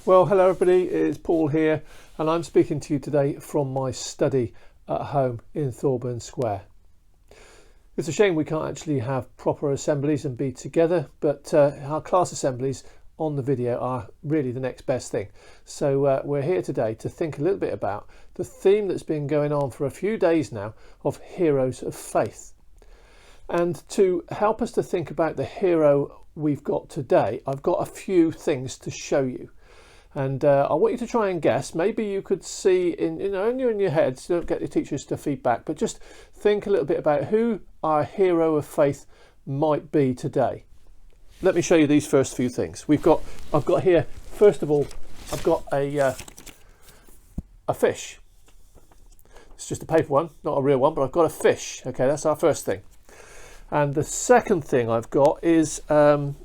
Well, hello everybody, it's Paul here and I'm speaking to you today from my study at home in Thorburn Square. It's a shame we can't actually have proper assemblies and be together, but our class assemblies on the video are really the next best thing. So we're here today to think a little bit about the theme that's been going on for a few days now of heroes of faith. And to help us to think about the hero we've got today, I've got a few things to show you. And I want you to try and guess. Maybe you could see in your head, so don't get your teachers to feedback, but just think a little bit about who our hero of faith might be today. Let me show you these first few things. I've got here, first of all, I've got a fish. It's just a paper one, not a real one, but I've got a fish. Okay, that's our first thing. And the second thing I've got is some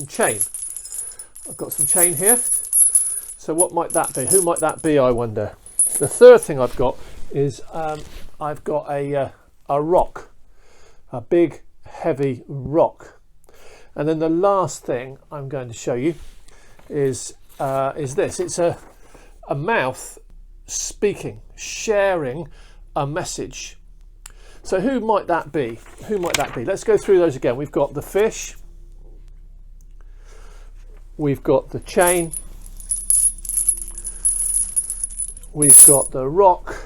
chain. I've got some chain here. So what might that be? Who might that be, I wonder? The third thing I've got is I've got a rock, a big heavy rock. And then the last thing I'm going to show you is this. It's a mouth speaking, sharing a message. So who might that be? Who might that be? Let's go through those again. We've got the fish. We've got the chain, we've got the rock,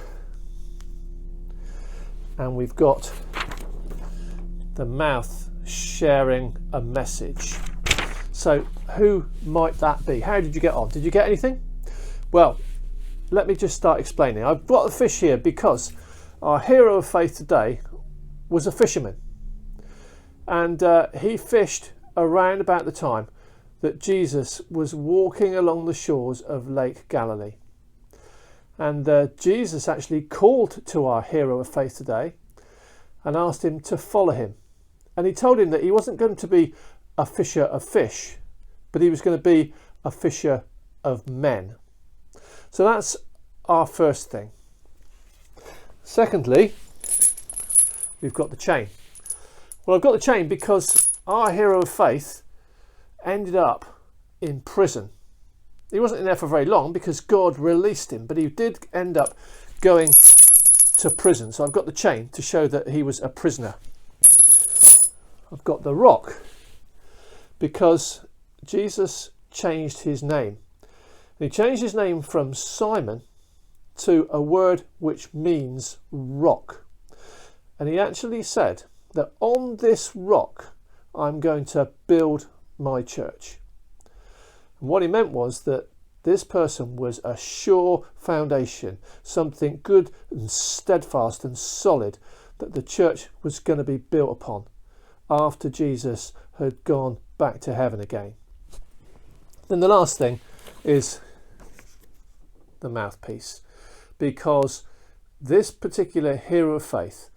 and we've got the mouth sharing a message. So who might that be? How did you get on? Did you get anything? Well, let me just start explaining. I've got the fish here because our hero of faith today was a fisherman, and he fished around about the time that Jesus was walking along the shores of Lake Galilee. And Jesus actually called to our hero of faith today and asked him to follow him. And he told him that he wasn't going to be a fisher of fish, but he was going to be a fisher of men. So that's our first thing. Secondly, we've got the chain. Well, I've got the chain because our hero of faith ended up in prison. He wasn't in there for very long because God released him, but he did end up going to prison. So I've got the chain to show that he was a prisoner. I've got the rock because Jesus changed his name. And he changed his name from Simon to a word which means rock. And he actually said that on this rock I'm going to build my church. And what he meant was that this person was a sure foundation, something good and steadfast and solid that the church was going to be built upon after Jesus had gone back to heaven again. Then the last thing is the mouthpiece, because this particular hero of faith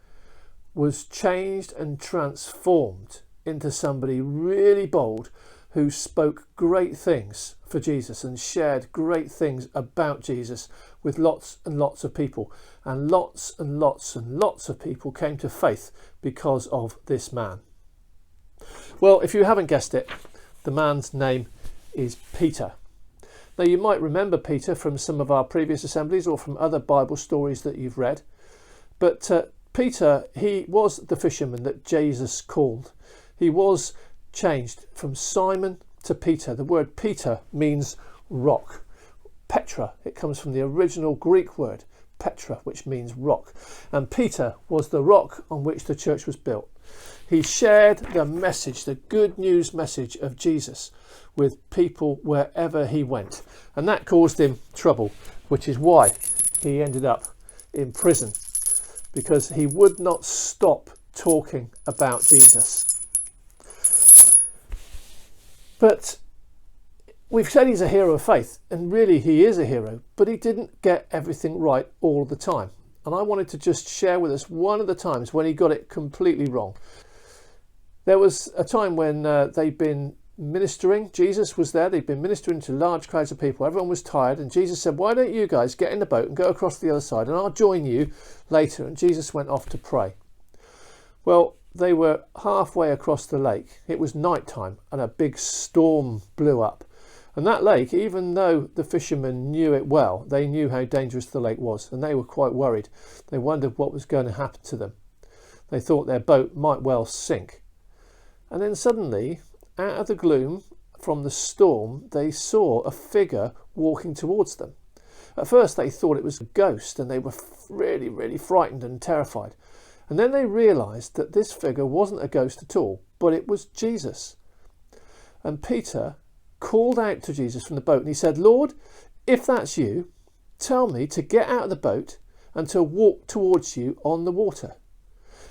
was changed and transformed into somebody really bold who spoke great things for Jesus and shared great things about Jesus with lots and lots of people. And lots and lots and lots of people came to faith because of this man. Well, if you haven't guessed it, the man's name is Peter. Now, you might remember Peter from some of our previous assemblies or from other Bible stories that you've read. But Peter, he was the fisherman that Jesus called. He was changed from Simon to Peter. The word Peter means rock. Petra, it comes from the original Greek word Petra, which means rock. And Peter was the rock on which the church was built. He shared the message, the good news message of Jesus with people wherever he went. And that caused him trouble, which is why he ended up in prison, because he would not stop talking about Jesus. But we've said he's a hero of faith, and really he is a hero, but he didn't get everything right all the time. And I wanted to just share with us one of the times when he got it completely wrong. There was a time when they'd been ministering. Jesus was there. They'd been ministering to large crowds of people. Everyone was tired, and Jesus said, "Why don't you guys get in the boat and go across the other side, and I'll join you later." And Jesus went off to pray. Well, they were halfway across the lake. It was night time and a big storm blew up. And that lake, even though the fishermen knew it well, they knew how dangerous the lake was, and they were quite worried. They wondered what was going to happen to them. They thought their boat might well sink. And then suddenly, out of the gloom from the storm, they saw a figure walking towards them. At first they thought it was a ghost, and they were really, really frightened and terrified. And then they realised that this figure wasn't a ghost at all, but it was Jesus. And Peter called out to Jesus from the boat and he said, "Lord, if that's you, tell me to get out of the boat and to walk towards you on the water."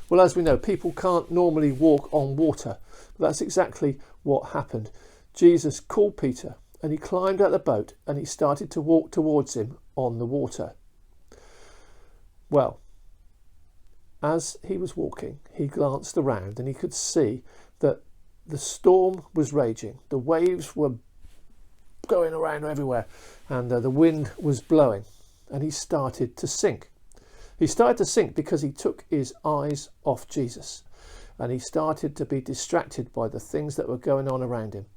Well, as we know, people can't normally walk on water, but that's exactly what happened. Jesus called Peter and he climbed out of the boat and he started to walk towards him on the water. Well, as he was walking, he glanced around and he could see that the storm was raging. The waves were going around everywhere and the wind was blowing, and he started to sink. He started to sink because he took his eyes off Jesus, and he started to be distracted by the things that were going on around him.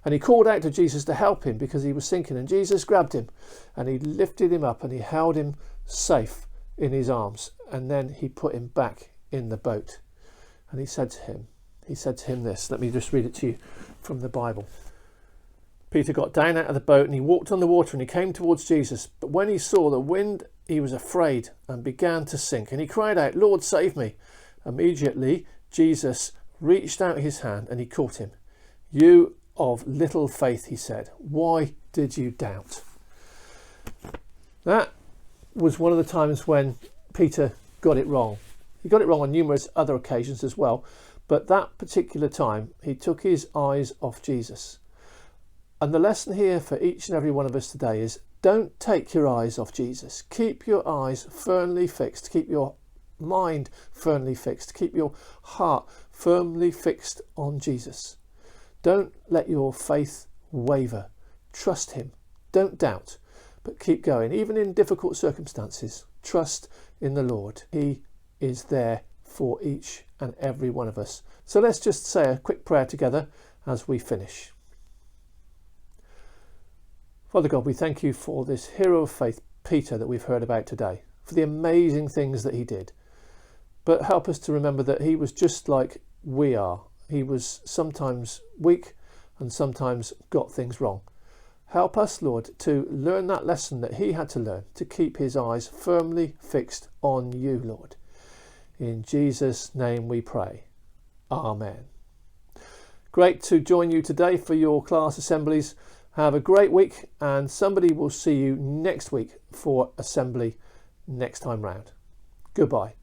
And he called out to Jesus to help him because he was sinking, and Jesus grabbed him and he lifted him up and he held him safe in his arms, and then he put him back in the boat. And he said to him this. Let me just read it to you from the Bible. Peter got down out of the boat and he walked on the water and he came towards Jesus. But when he saw the wind, he was afraid and began to sink. And he cried out, "Lord, save me." Immediately, Jesus reached out his hand and he caught him. "You of little faith," he said, "why did you doubt?" That was one of the times when Peter got it wrong. He got it wrong on numerous other occasions as well. But that particular time, he took his eyes off Jesus. And the lesson here for each and every one of us today is, don't take your eyes off Jesus. Keep your eyes firmly fixed. Keep your mind firmly fixed. Keep your heart firmly fixed on Jesus. Don't let your faith waver. Trust him. Don't doubt, but keep going. Even in difficult circumstances, trust in the Lord. He is there for each and every one of us. So let's just say a quick prayer together as we finish. Father God, we thank you for this hero of faith, Peter, that we've heard about today, for the amazing things that he did. But help us to remember that he was just like we are. He was sometimes weak and sometimes got things wrong. Help us, Lord, to learn that lesson that he had to learn, to keep his eyes firmly fixed on you, Lord. In Jesus' name we pray. Amen. Great to join you today for your class assemblies. Have a great week, and somebody will see you next week for assembly next time round. Goodbye.